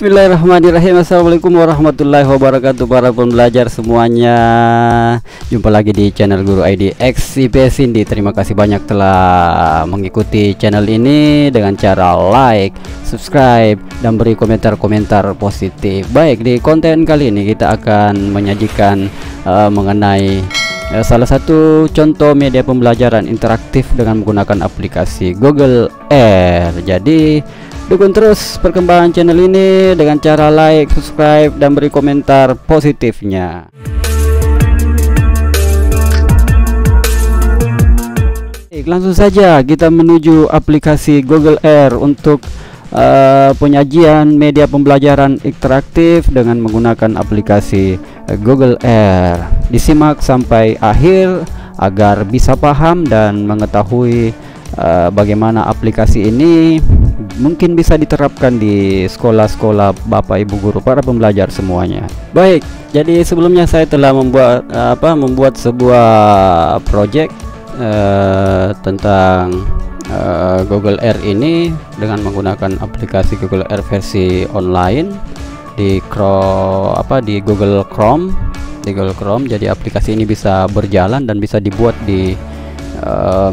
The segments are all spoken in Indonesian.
Bismillahirrahmanirrahim. Assalamualaikum warahmatullahi wabarakatuh para pembelajar semuanya. Jumpa lagi di channel Guru ID X IPS Indi. Terima kasih banyak telah mengikuti channel ini dengan cara like, subscribe, dan beri komentar-komentar positif. Baik, di konten kali ini kita akan menyajikan mengenai salah satu contoh media pembelajaran interaktif dengan menggunakan aplikasi Google Earth. Jadi dukung terus perkembangan channel ini dengan cara like, subscribe, dan beri komentar positifnya. Baik, langsung saja kita menuju aplikasi Google Earth untuk penyajian media pembelajaran interaktif dengan menggunakan aplikasi Google Earth. Disimak sampai akhir agar bisa paham dan mengetahui bagaimana aplikasi ini mungkin bisa diterapkan di sekolah-sekolah Bapak Ibu guru para pembelajar semuanya. Baik, jadi sebelumnya saya telah membuat sebuah project tentang Google Earth ini dengan menggunakan aplikasi Google Earth versi online di Google Chrome. Jadi aplikasi ini bisa berjalan dan bisa dibuat di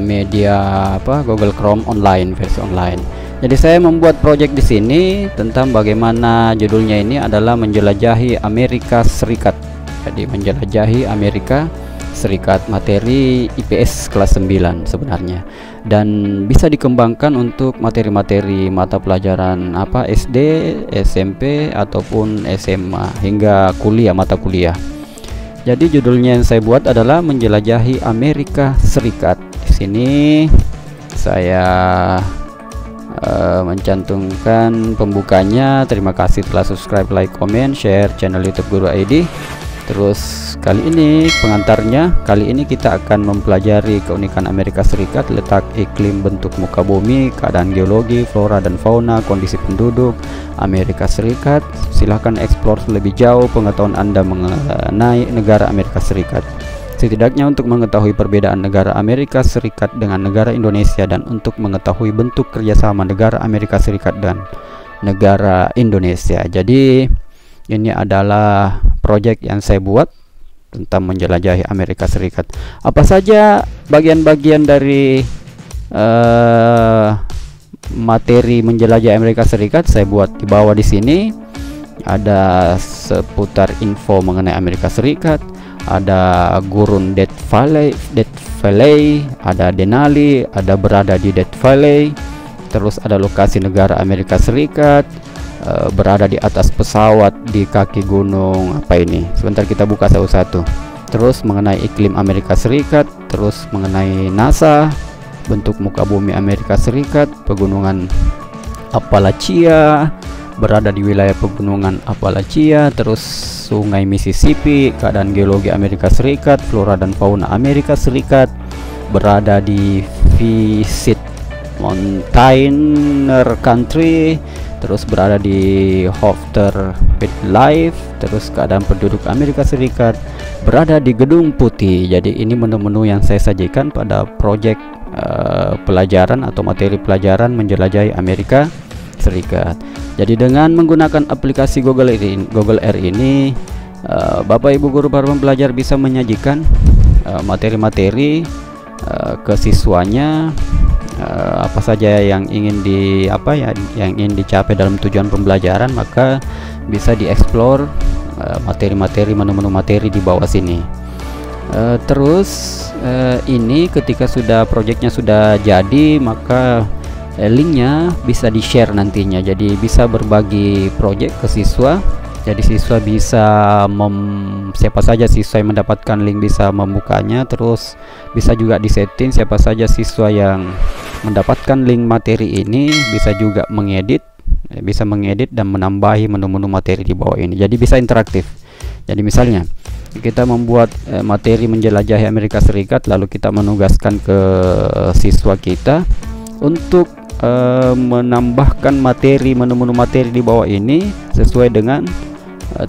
media Google Chrome online, versi online. Jadi saya membuat project di sini tentang bagaimana judulnya ini adalah menjelajahi Amerika Serikat. Jadi menjelajahi Amerika Serikat, materi IPS kelas 9 sebenarnya, dan bisa dikembangkan untuk materi-materi mata pelajaran SD, SMP ataupun SMA hingga kuliah, mata kuliah. Jadi judulnya yang saya buat adalah menjelajahi Amerika Serikat. Di sini saya mencantumkan pembukanya. Terima kasih telah subscribe, like, comment, share channel YouTube Guru ID. Terus kali ini pengantarnya, kali ini kita akan mempelajari keunikan Amerika Serikat, letak, iklim, bentuk muka bumi, keadaan geologi, flora dan fauna, kondisi penduduk Amerika Serikat. Silahkan eksplor lebih jauh pengetahuan Anda mengenai negara Amerika Serikat. Setidaknya untuk mengetahui perbedaan negara Amerika Serikat dengan negara Indonesia, dan untuk mengetahui bentuk kerjasama negara Amerika Serikat dan negara Indonesia. Jadi ini adalah project yang saya buat tentang menjelajahi Amerika Serikat. Apa saja bagian-bagian dari materi menjelajahi Amerika Serikat saya buat di bawah di sini. Ada seputar info mengenai Amerika Serikat, ada gurun Death Valley, ada Denali, ada berada di Death Valley. Terus ada lokasi negara Amerika Serikat, berada di atas pesawat di kaki gunung sebentar kita buka satu-satu. Terus mengenai iklim Amerika Serikat, terus mengenai NASA, bentuk muka bumi Amerika Serikat, pegunungan Appalachia, berada di wilayah pegunungan Appalachia, terus sungai Mississippi, keadaan geologi Amerika Serikat, flora dan fauna Amerika Serikat, berada di Visit Mountainer Country, terus berada di Hofter Wildlife, terus keadaan penduduk Amerika Serikat, berada di Gedung Putih. Jadi ini menu-menu yang saya sajikan pada project pelajaran atau materi pelajaran menjelajahi Amerika Serikat. Jadi dengan menggunakan aplikasi Google Earth ini, Bapak Ibu guru para pembelajar bisa menyajikan materi-materi ke siswanya, apa saja yang ingin yang ingin dicapai dalam tujuan pembelajaran, maka bisa dieksplor materi-materi, menu-menu materi di bawah sini. Terus ini ketika projectnya sudah jadi, maka linknya bisa di share nantinya. Jadi bisa berbagi project ke siswa. Jadi siswa bisa siapa saja siswa yang mendapatkan link bisa membukanya. Terus bisa juga disetting siapa saja siswa yang mendapatkan link materi ini bisa juga mengedit dan menambahi menu-menu materi di bawah ini. Jadi bisa interaktif. Jadi misalnya kita membuat materi menjelajahi Amerika Serikat, lalu kita menugaskan ke siswa kita untuk menambahkan menu-menu materi di bawah ini sesuai dengan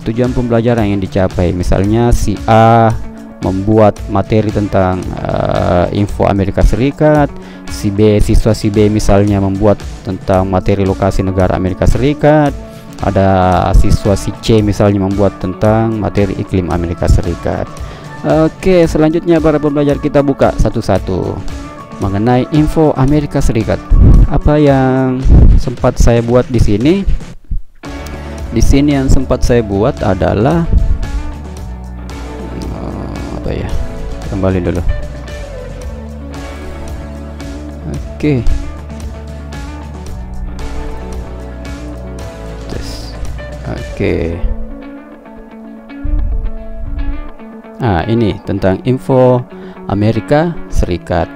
tujuan pembelajaran yang dicapai. Misalnya si A membuat materi tentang info Amerika Serikat, siswa si B misalnya membuat tentang materi lokasi negara Amerika Serikat, Ada siswa si C misalnya membuat tentang materi iklim Amerika Serikat. Oke, selanjutnya para pembelajar kita buka satu-satu mengenai info Amerika Serikat. Apa yang sempat saya buat di sini? Di sini yang sempat saya buat adalah apa ya? Kembali dulu. Oke. Oke. Nah, ini tentang info Amerika Serikat.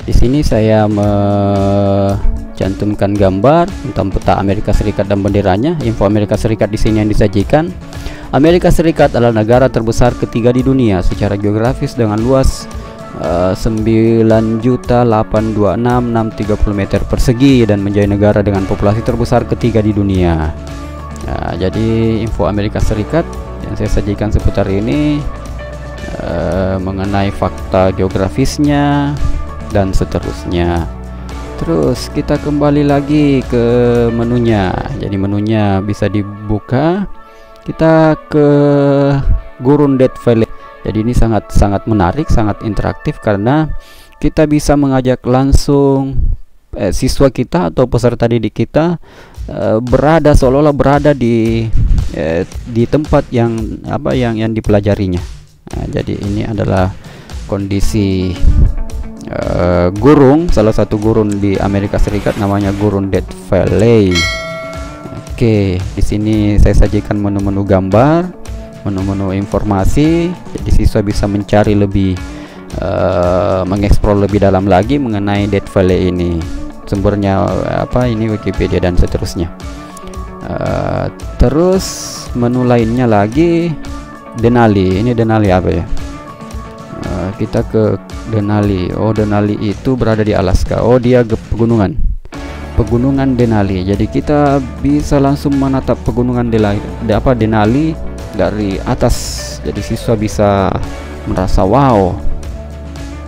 Di sini saya mencantumkan gambar tentang peta Amerika Serikat dan benderanya. Info Amerika Serikat di sini yang disajikan. Amerika Serikat adalah negara terbesar ketiga di dunia secara geografis dengan luas 9.826.630 meter persegi dan menjadi negara dengan populasi terbesar ketiga di dunia. Nah, jadi info Amerika Serikat yang saya sajikan seputar ini mengenai fakta geografisnya dan seterusnya. Terus kita kembali lagi ke menunya. Jadi menunya bisa dibuka. Kita ke Gurun Death Valley. Jadi ini sangat menarik, sangat interaktif karena kita bisa mengajak langsung siswa kita atau peserta didik kita berada seolah-olah berada di tempat yang dipelajarinya. Nah, jadi ini adalah kondisi gurun, salah satu gurun di Amerika Serikat namanya Gurun Death Valley. Oke, di sini saya sajikan menu-menu gambar, menu-menu informasi, jadi siswa bisa mencari lebih, mengeksplor lebih dalam lagi mengenai Death Valley ini. Sumbernya ini Wikipedia dan seterusnya. Terus menu lainnya lagi Denali. Ini Denali apa ya? Kita ke Denali. Oh, Denali itu berada di Alaska. Oh, dia pegunungan Denali. Jadi kita bisa langsung menatap pegunungan Denali dari atas. Jadi siswa bisa merasa wow,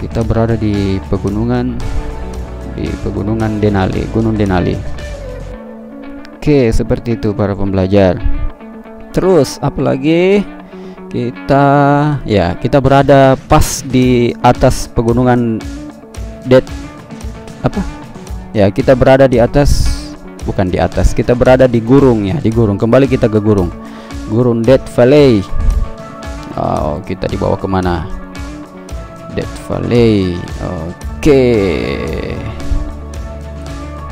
kita berada di pegunungan Denali, Gunung Denali. Oke, seperti itu para pembelajar. Terus apalagi kita berada pas di atas pegunungan kita berada di atas, bukan di atas, kita berada di gurun. Kembali kita ke Gurun Death Valley. Oh, kita dibawa kemana? Death Valley. Oke.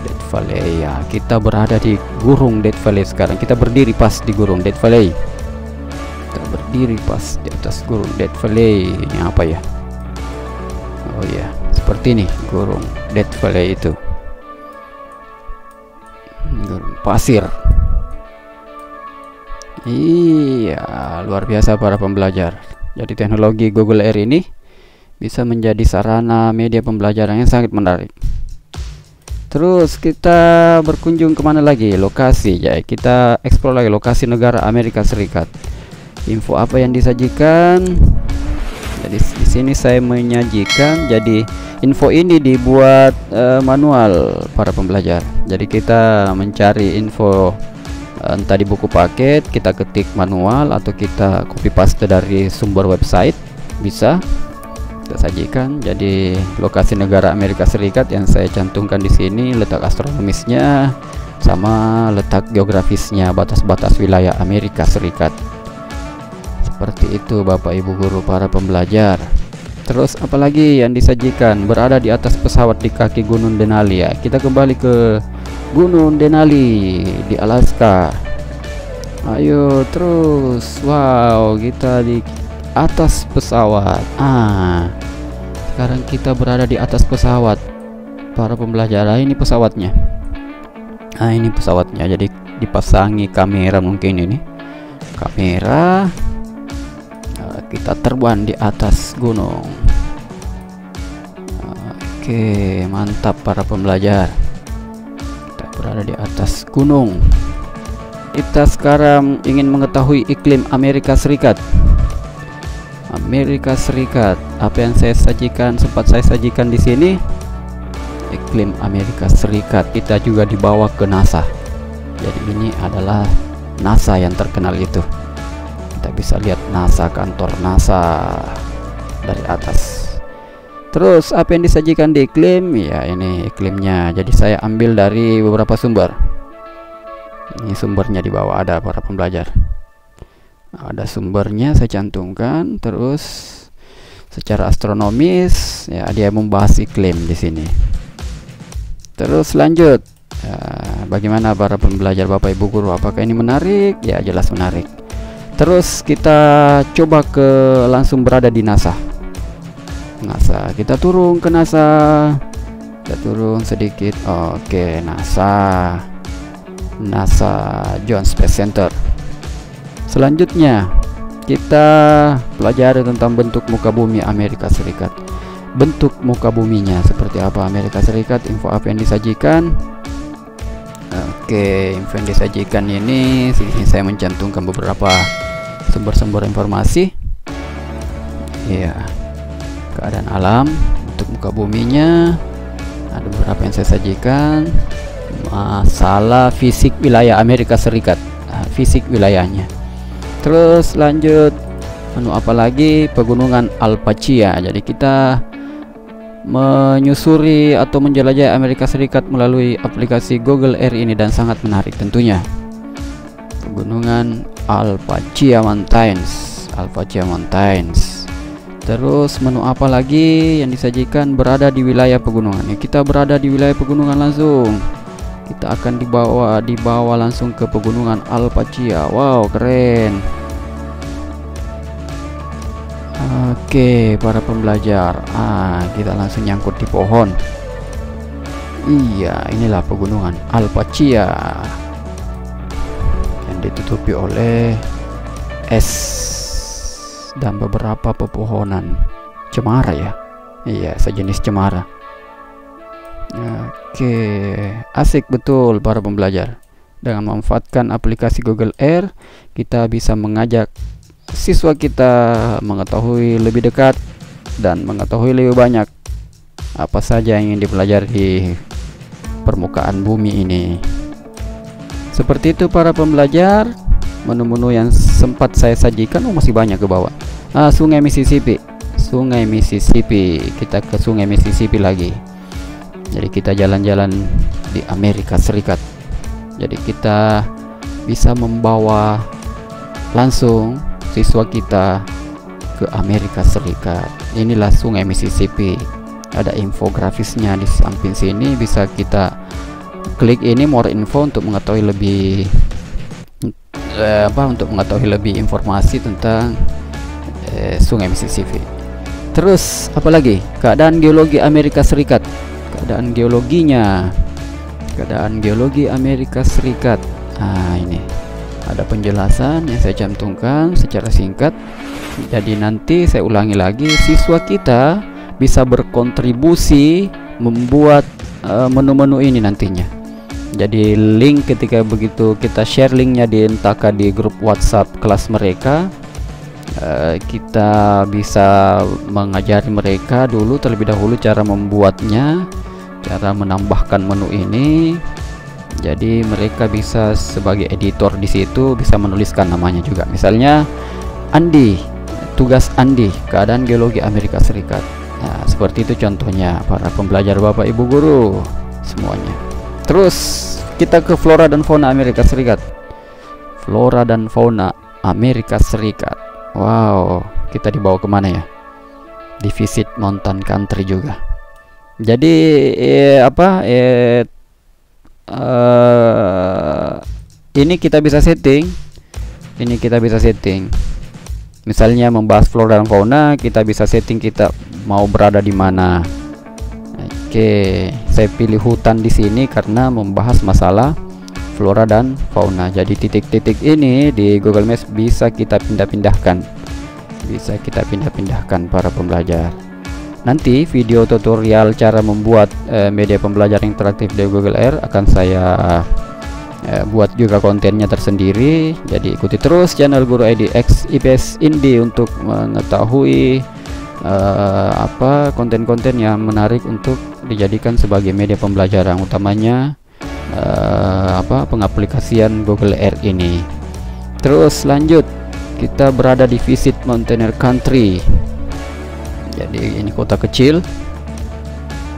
Death Valley ya, kita berada di Gurun Death Valley sekarang. Kita berdiri pas di Gurun Death Valley. Kita berdiri pas di atas Gurun Death Valley. Ini apa ya? Oh ya, seperti ini Gurun Death Valley itu. Gurun pasir. Iya, luar biasa para pembelajar. Jadi teknologi Google Earth ini bisa menjadi sarana media pembelajaran yang sangat menarik. Terus kita berkunjung kemana lagi? Lokasi. Ya, kita explore lagi lokasi negara Amerika Serikat. Info apa yang disajikan? Jadi di sini saya menyajikan. Jadi info ini dibuat manual para pembelajar. Jadi kita mencari info entah di buku paket, kita ketik manual atau kita copy paste dari sumber website, bisa kita sajikan. Jadi lokasi negara Amerika Serikat yang saya cantumkan di sini, letak astronomisnya sama letak geografisnya, batas-batas wilayah Amerika Serikat. Seperti itu Bapak Ibu guru para pembelajar. Terus apalagi yang disajikan? Berada di atas pesawat di kaki Gunung Denali ya. Kita kembali ke Gunung Denali di Alaska. Ayo terus. Wow, kita di atas pesawat. Sekarang kita berada di atas pesawat para pembelajar. Ini pesawatnya. Ini pesawatnya. Jadi dipasangi kamera mungkin ini. Kamera. Kita terbang di atas gunung. Oke, mantap para pembelajar. Kita berada di atas gunung. Kita sekarang ingin mengetahui iklim Amerika Serikat. Amerika Serikat, apa yang sempat saya sajikan di sini? Iklim Amerika Serikat. Kita juga dibawa ke NASA. Jadi ini adalah NASA yang terkenal itu. Kita bisa lihat NASA, kantor NASA dari atas. Terus apa yang disajikan di iklim? Ya, ini iklimnya. Jadi saya ambil dari beberapa sumber. Ini sumbernya di bawah ada, para pembelajar. Ada sumbernya saya cantumkan. Terus secara astronomis ya dia membahas iklim di sini. Terus lanjut. Ya, bagaimana para pembelajar, Bapak Ibu guru? Apakah ini menarik? Ya, jelas menarik. Terus kita coba langsung berada di NASA. Kita turun ke NASA. Kita turun sedikit. Oke, NASA Jones Space Center. Selanjutnya kita pelajari tentang bentuk muka bumi Amerika Serikat. Bentuk muka buminya seperti apa Amerika Serikat, info apa yang disajikan. Oke, info yang disajikan ini sini saya mencantumkan beberapa sumber-sumber informasi. Iya, keadaan alam, bentuk muka buminya, ada beberapa yang saya sajikan. Masalah fisik wilayah Amerika Serikat, fisik wilayahnya. Terus lanjut, apa lagi? Pegunungan Alpacchia. Jadi kita menyusuri atau menjelajahi Amerika Serikat melalui aplikasi Google Earth ini, dan sangat menarik tentunya. Pegunungan Alpacchia Mountains. Terus menu apa lagi yang disajikan? Berada di wilayah pegunungan. Ya, kita berada di wilayah pegunungan langsung. Kita akan dibawa langsung ke pegunungan Alpacchia. Wow, keren. Oke, para pembelajar. Kita langsung nyangkut di pohon. Iya, inilah pegunungan Alpacchia yang ditutupi oleh es dan beberapa pepohonan cemara ya. Iya, sejenis cemara. Oke, asik betul para pembelajar. Dengan memanfaatkan aplikasi Google Earth, kita bisa mengajak siswa kita mengetahui lebih dekat dan mengetahui lebih banyak apa saja yang ingin dipelajari di permukaan bumi ini. Seperti itu para pembelajar, menu-menu yang sempat saya sajikan. Masih banyak ke bawah. Sungai Mississippi. Kita ke Sungai Mississippi lagi. Jadi kita jalan-jalan di Amerika Serikat. Jadi kita bisa membawa langsung siswa kita ke Amerika Serikat. Inilah Sungai Mississippi. Ada infografisnya di samping sini, bisa kita klik ini more info untuk mengetahui lebih informasi tentang Sungai Mississippi. Terus apalagi? Keadaan geologi Amerika Serikat. Keadaan geologi Amerika Serikat. Ini ada penjelasan yang saya cantumkan secara singkat. Jadi nanti saya ulangi lagi, siswa kita bisa berkontribusi membuat menu-menu ini nantinya. Jadi link ketika begitu kita share linknya entahkah di grup WhatsApp kelas mereka, kita bisa mengajari mereka terlebih dahulu cara membuatnya, cara menambahkan menu ini. Jadi mereka bisa sebagai editor di situ bisa menuliskan namanya juga. Misalnya Andi, tugas Andi, keadaan geologi Amerika Serikat. Nah, seperti itu contohnya para pembelajar Bapak Ibu guru semuanya. Terus kita ke flora dan fauna Amerika Serikat. Flora dan fauna Amerika Serikat. Wow, kita dibawa kemana ya? Di visit mountain country juga. Jadi ini kita bisa setting. Misalnya membahas flora dan fauna, kita bisa setting kita mau berada di mana. Oke, saya pilih hutan di sini karena membahas masalah flora dan fauna. Jadi titik-titik ini di Google Maps bisa kita pindah-pindahkan. Para pembelajar. Nanti video tutorial cara membuat media pembelajaran interaktif di Google Earth akan saya buat juga kontennya tersendiri. Jadi ikuti terus channel Guru ID X IPS Indi untuk mengetahui konten-konten yang menarik untuk dijadikan sebagai media pembelajaran, utamanya pengaplikasian Google Earth ini. Terus lanjut, kita berada di Visit Mountaineer Country. Jadi ini kota kecil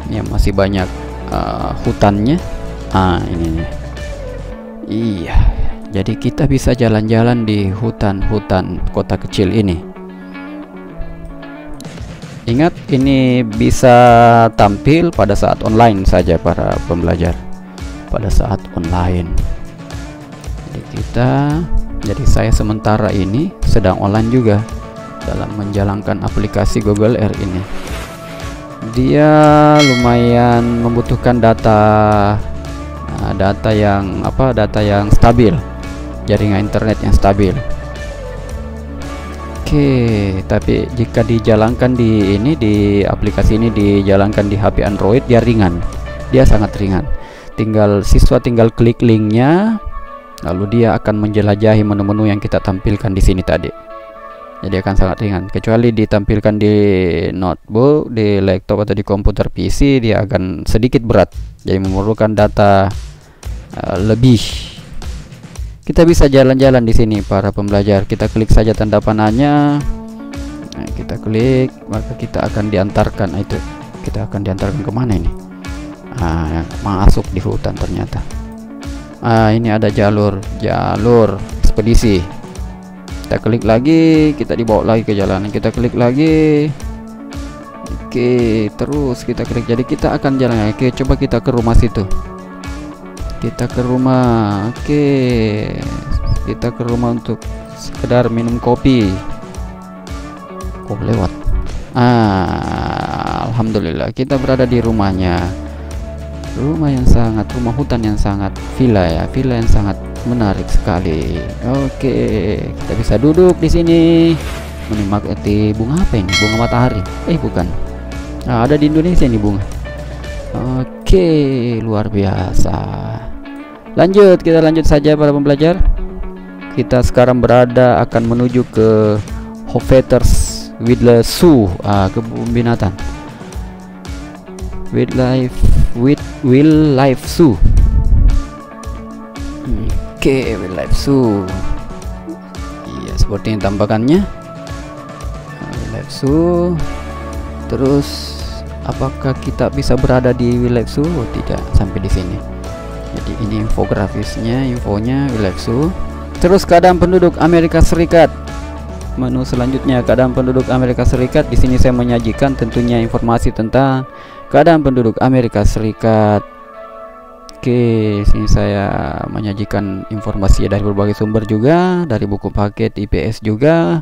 yang masih banyak hutannya. Ini nih. Iya, jadi kita bisa jalan-jalan di hutan-hutan kota kecil ini. Ingat, ini bisa tampil pada saat online saja para pembelajar, pada saat online. Jadi saya sementara ini sedang online juga dalam menjalankan aplikasi Google Earth ini. Dia lumayan membutuhkan data yang stabil, jaringan internet yang stabil. Oke, tapi jika dijalankan di aplikasi ini dijalankan di HP Android, dia ringan, dia sangat ringan. Siswa tinggal klik linknya, lalu dia akan menjelajahi menu-menu yang kita tampilkan di sini tadi. Jadi akan sangat ringan. Kecuali ditampilkan di notebook, di laptop atau di komputer PC, dia akan sedikit berat. Jadi memerlukan data lebih. Kita bisa jalan-jalan di sini para pembelajar. Kita klik saja tanda panahnya. Nah, kita klik, maka kita akan diantarkan. Kita akan diantarkan kemana ini? Masuk di hutan ternyata. Ini ada jalur ekspedisi. Kita klik lagi, kita dibawa lagi ke jalanan. Kita klik lagi. Oke, terus kita klik. Jadi kita akan jalan. Oke, coba kita ke rumah situ. Kita ke rumah. Oke, kita ke rumah untuk sekedar minum kopi. Kok lewat? Alhamdulillah kita berada di rumahnya. Rumah hutan yang sangat villa yang sangat menarik sekali. Oke, kita bisa duduk di sini menikmati bunga apa ini? Bunga matahari? Bukan. Ada di Indonesia ini bunga. Oke, luar biasa. Kita lanjut saja para pembelajar. Kita sekarang akan menuju ke Hofstadter Wildlife Zoo, kebun binatang. Wildlife Zoo. Oke, Wildlife Zoo. Iya, seperti yang tampakannya. Wildlife Zoo. Terus apakah kita bisa berada di Wildlife Zoo? Tidak, sampai di sini. Jadi ini infonya Wildlife Zoo. Terus keadaan penduduk Amerika Serikat. Menu selanjutnya keadaan penduduk Amerika Serikat. Di sini saya menyajikan tentunya informasi tentang keadaan penduduk Amerika Serikat. Oke, sini saya menyajikan informasi dari berbagai sumber juga, dari buku paket IPS juga.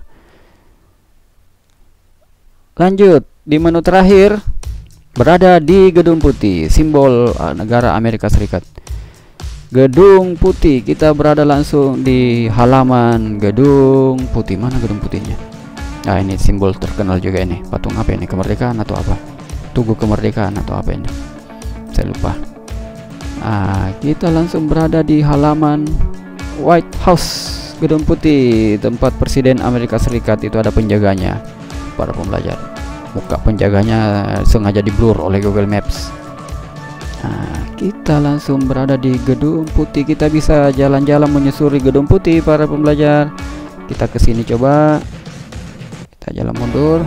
Lanjut, di menu terakhir berada di Gedung Putih, simbol negara Amerika Serikat. Gedung Putih, kita berada langsung di halaman Gedung Putih. Mana Gedung Putihnya? Ini simbol terkenal juga ini. Patung apa ini? Kemerdekaan atau apa? Tugu kemerdekaan atau apa ini? Saya lupa. Kita langsung berada di halaman White House, Gedung Putih, tempat Presiden Amerika Serikat. Itu ada penjaganya para pembelajar. Muka penjaganya sengaja di blur oleh Google Maps. Kita langsung berada di Gedung Putih. Kita bisa jalan-jalan menyusuri Gedung Putih para pembelajar. Kita ke sini coba. Kita jalan mundur.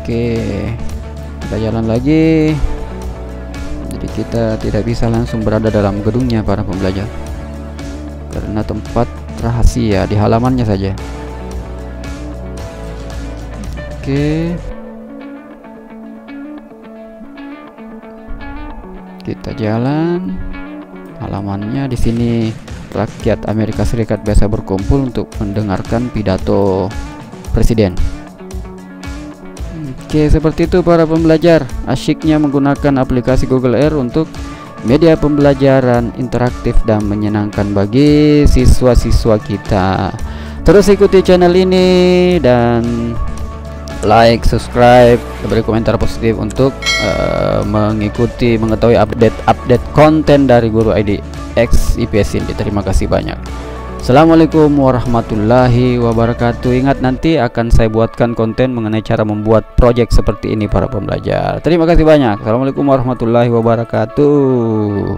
Oke, kita jalan lagi. Jadi kita tidak bisa langsung berada dalam gedungnya para pembelajar, karena tempat rahasia di halamannya saja. Oke, kita jalan. Halamannya di sini rakyat Amerika Serikat biasa berkumpul untuk mendengarkan pidato presiden. Oke, seperti itu para pembelajar. Asyiknya menggunakan aplikasi Google Earth untuk media pembelajaran interaktif dan menyenangkan bagi siswa-siswa kita. Terus ikuti channel ini dan like, subscribe, beri komentar positif untuk mengetahui update konten dari Guru ID X IPS ini. Terima kasih banyak. Assalamualaikum warahmatullahi wabarakatuh. Ingat, nanti akan saya buatkan konten mengenai cara membuat project seperti ini para pembelajar. Terima kasih banyak. Assalamualaikum warahmatullahi wabarakatuh.